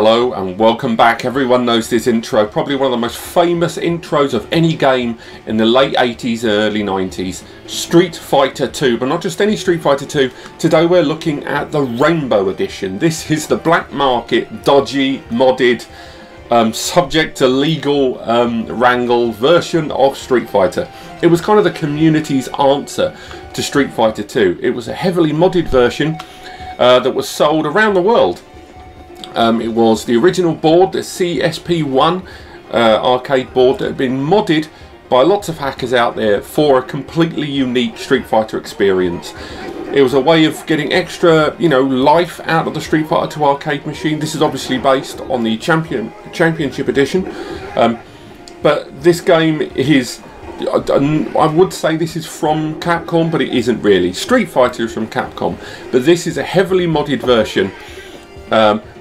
Hello and welcome back. Everyone knows this intro, probably one of the most famous intros of any game in the late 80s, early 90s. Street Fighter 2, but not just any Street Fighter 2. Today we're looking at the Rainbow Edition. This is the black market, dodgy, modded, subject to legal wrangle version of Street Fighter. It was kind of the community's answer to Street Fighter 2. It was a heavily modded version that was sold around the world. It was the original board, the CSP1 arcade board that had been modded by lots of hackers out there for a completely unique Street Fighter experience. It was a way of getting extra, life out of the Street Fighter 2 arcade machine. This is obviously based on the Championship Edition, but this game is, I would say this is from Capcom, but it isn't really. Street Fighter is from Capcom, but this is a heavily modded version.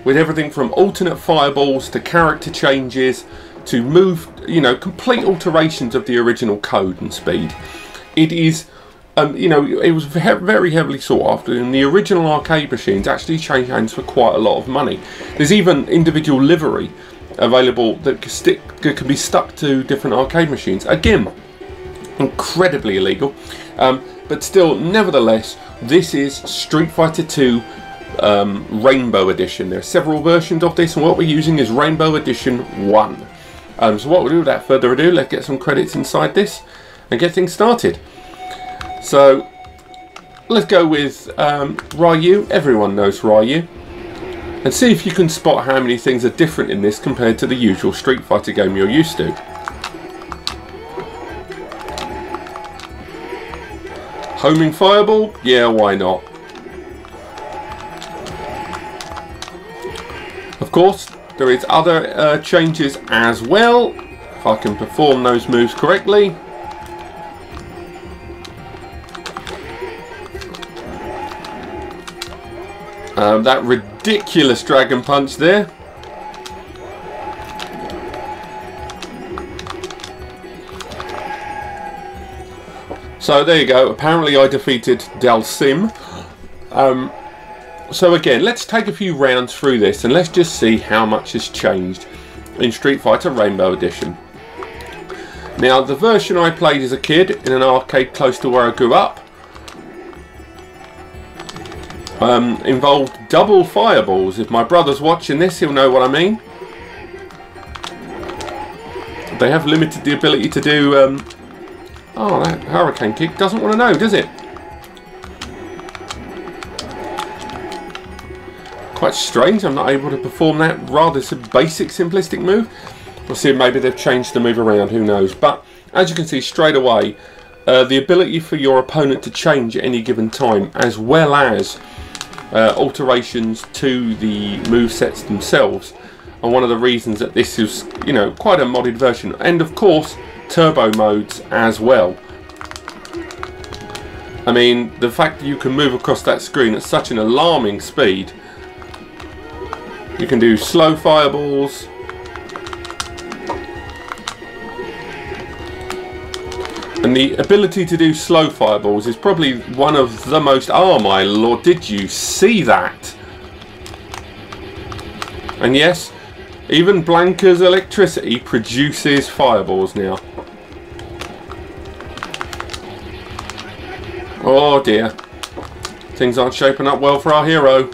With everything from alternate fireballs to character changes to complete alterations of the original code and speed. It is, it was very heavily sought after, and the original arcade machines actually changed hands for quite a lot of money. There's even individual livery available that can be stuck to different arcade machines. Again, incredibly illegal, but still, nevertheless, this is Street Fighter 2 Rainbow Edition. There are several versions of this, and what we're using is Rainbow Edition 1. So what we'll do without further ado, let's get some credits inside this and get things started. So let's go with Ryu. Everyone knows Ryu, and see if you can spot how many things are different in this compared to the usual Street Fighter game you're used to. Homing fireball? Yeah, why not? Of course, there is other changes as well, if I can perform those moves correctly. That ridiculous dragon punch there. So there you go, apparently I defeated Dhalsim. So again, let's take a few rounds through this and let's just see how much has changed in Street Fighter Rainbow Edition. Now, the version I played as a kid in an arcade close to where I grew up involved double fireballs. If my brother's watching this, he'll know what I mean. They have limited the ability to do... oh, that hurricane kick doesn't want to know, does it? Quite strange, I'm not able to perform that rather basic simplistic move. We'll see if maybe they've changed the move around, who knows. But as you can see straight away, the ability for your opponent to change at any given time, as well as alterations to the movesets themselves, are one of the reasons that this is, quite a modded version. And of course, turbo modes as well. I mean, the fact that you can move across that screen at such an alarming speed. You can do slow fireballs. And the ability to do slow fireballs is probably one of the most... Oh my lord, did you see that? And yes, even Blanka's electricity produces fireballs now. Oh dear. Things aren't shaping up well for our hero.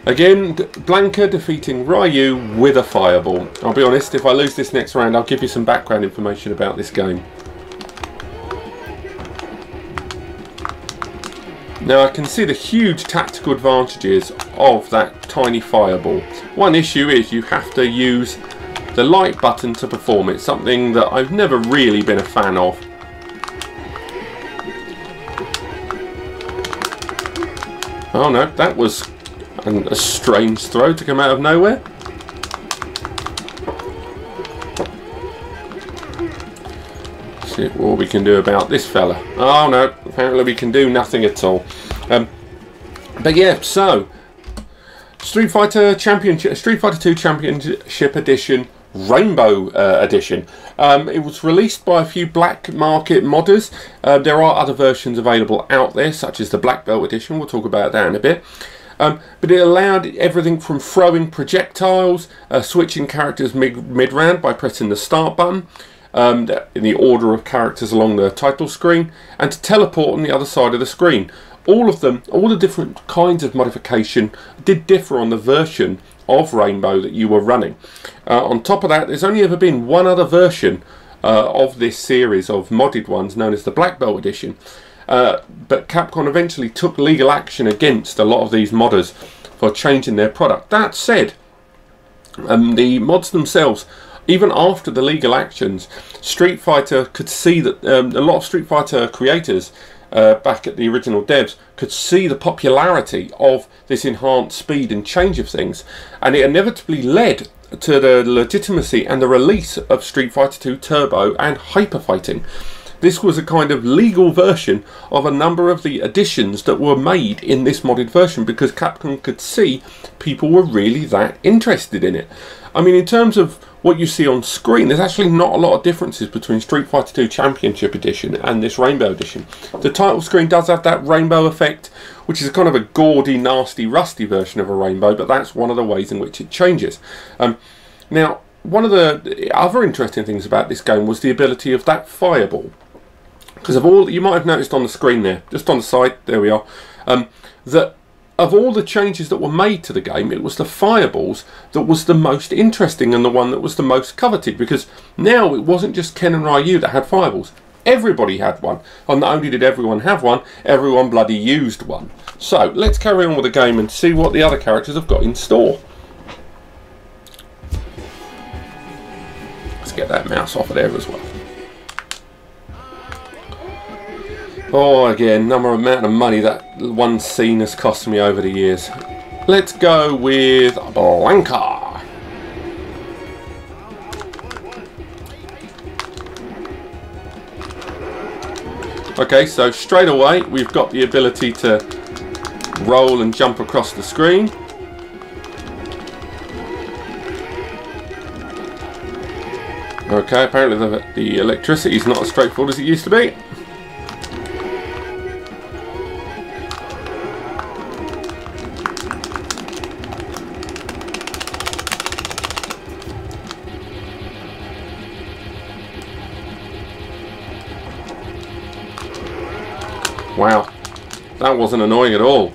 Again, Blanka defeating Ryu with a fireball. I'll be honest, if I lose this next round, I'll give you some background information about this game. Now, I can see the huge tactical advantages of that tiny fireball. One issue is you have to use the light button to perform it, something that I've never really been a fan of. Oh no, that was a strange throw to come out of nowhere. See what we can do about this fella. Oh no, apparently we can do nothing at all. But yeah, so Street Fighter 2 Championship Edition Rainbow Edition. It was released by a few black market modders. There are other versions available out there, such as the Blackbelt Edition. We'll talk about that in a bit. But it allowed everything from throwing projectiles, switching characters mid-round by pressing the start button, in the order of characters along the title screen, and to teleport on the other side of the screen. All of them, all the different kinds of modification did differ on the version of Rainbow that you were running. On top of that, there's only ever been one other version of this series of modded ones, known as the Blackbelt Edition. But Capcom eventually took legal action against a lot of these modders for changing their product. That said, the mods themselves, even after the legal actions, Street Fighter could see that a lot of Street Fighter creators back at the original devs could see the popularity of this enhanced speed and change of things, and it inevitably led to the legitimacy and the release of Street Fighter 2 Turbo and Hyper Fighting. This was a kind of legal version of a number of the additions that were made in this modded version, because Capcom could see people were really that interested in it. I mean, in terms of what you see on screen, there's actually not a lot of differences between Street Fighter 2 Championship Edition and this Rainbow Edition. The title screen does have that rainbow effect, which is kind of a gaudy, nasty, rusty version of a rainbow, but that's one of the ways in which it changes. Now, one of the other interesting things about this game was the ability of that fireball. Because of all, you might have noticed on the screen there, just on the side, there we are, that of all the changes that were made to the game, it was the fireballs that was the most interesting and the one that was the most coveted, because now it wasn't just Ken and Ryu that had fireballs. Everybody had one, and not only did everyone have one, everyone bloody used one. So let's carry on with the game and see what the other characters have got in store. Let's get that mouse off of there as well. Oh, again, amount of money that one scene has cost me over the years. Let's go with Blanka. Okay, so straight away we've got the ability to roll and jump across the screen. Okay, apparently the electricity is not as straightforward as it used to be. Wow, that wasn't annoying at all.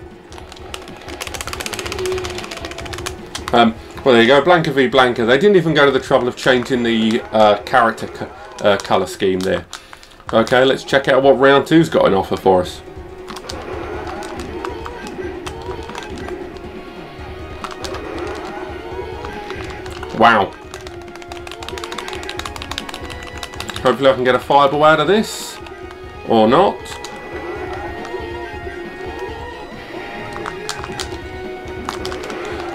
Well, there you go, Blanka v Blanka. They didn't even go to the trouble of changing the character colour scheme there. Okay, let's check out what round two's got on offer for us. Wow. Hopefully I can get a fireball out of this. Or not.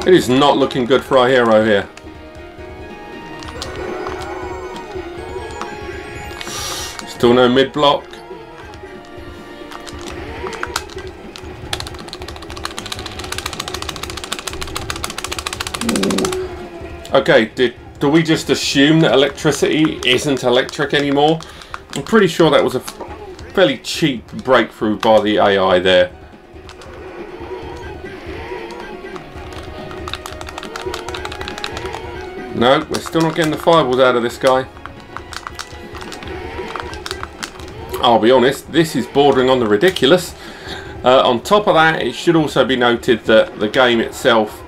It is not looking good for our hero here. Still no mid-block. Okay, do we just assume that electricity isn't electric anymore? I'm pretty sure that was a fairly cheap breakthrough by the AI there. No, we're still not getting the fireballs out of this guy. I'll be honest, this is bordering on the ridiculous. On top of that, it should also be noted that the game itself,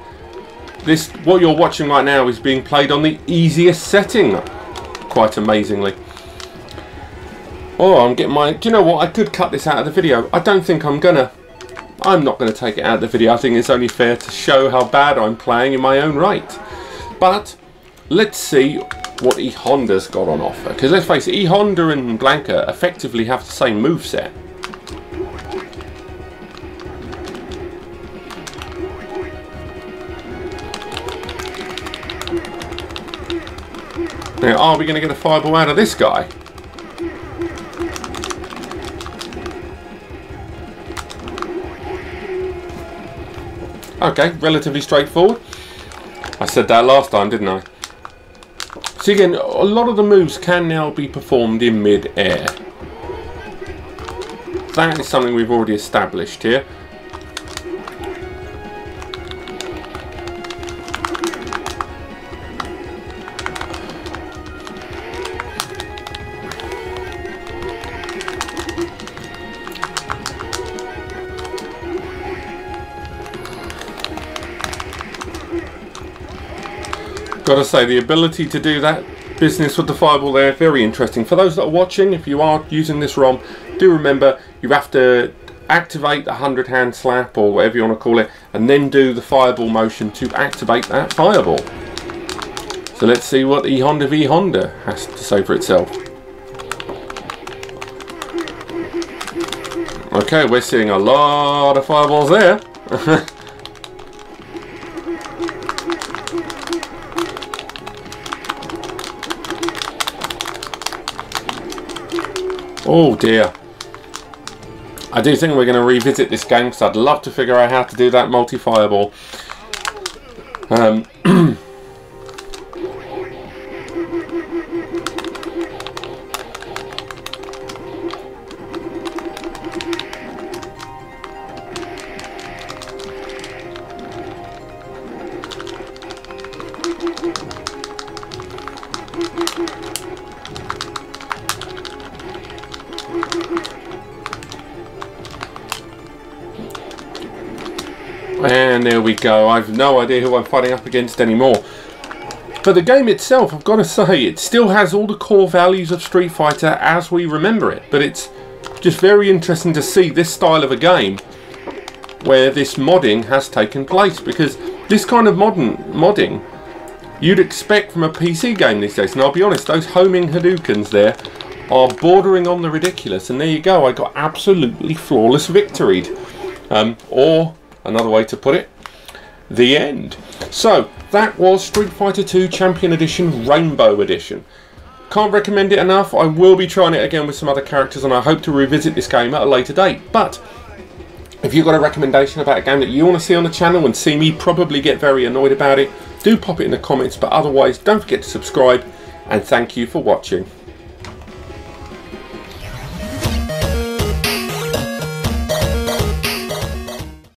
what you're watching right now, is being played on the easiest setting, quite amazingly. Oh, I'm getting my... Do you know what? I could cut this out of the video. I don't think I'm gonna. I'm not going to take it out of the video. I think it's only fair to show how bad I'm playing in my own right. But let's see what E-Honda's got on offer. Because let's face it, E-Honda and Blanka effectively have the same moveset. Now, are we going to get a fireball out of this guy? Okay, relatively straightforward. I said that last time, didn't I? So again, a lot of the moves can now be performed in mid-air. That is something we've already established here. Got to say, the ability to do that business with the fireball there, very interesting. For those that are watching, if you are using this ROM, do remember you have to activate the 100-hand slap, or whatever you want to call it, and then do the fireball motion to activate that fireball. So let's see what the Honda v Honda has to say for itself. Okay, we're seeing a lot of fireballs there. Oh dear. I do think we're going to revisit this game because I'd love to figure out how to do that multi-fireball. And there we go. I've no idea who I'm fighting up against anymore. But the game itself, I've got to say, it still has all the core values of Street Fighter as we remember it. But it's just very interesting to see this style of a game where this modding has taken place. Because this kind of modding you'd expect from a PC game these days. And I'll be honest, those homing Hadoukens there are bordering on the ridiculous. And there you go, I got absolutely flawless victoried. Or another way to put it, the end. So that was Street Fighter 2 Champion Edition Rainbow Edition. Can't recommend it enough. I will be trying it again with some other characters, and I hope to revisit this game at a later date. But if you've got a recommendation about a game that you want to see on the channel and see me probably get very annoyed about it, do pop it in the comments. But otherwise, don't forget to subscribe, and thank you for watching.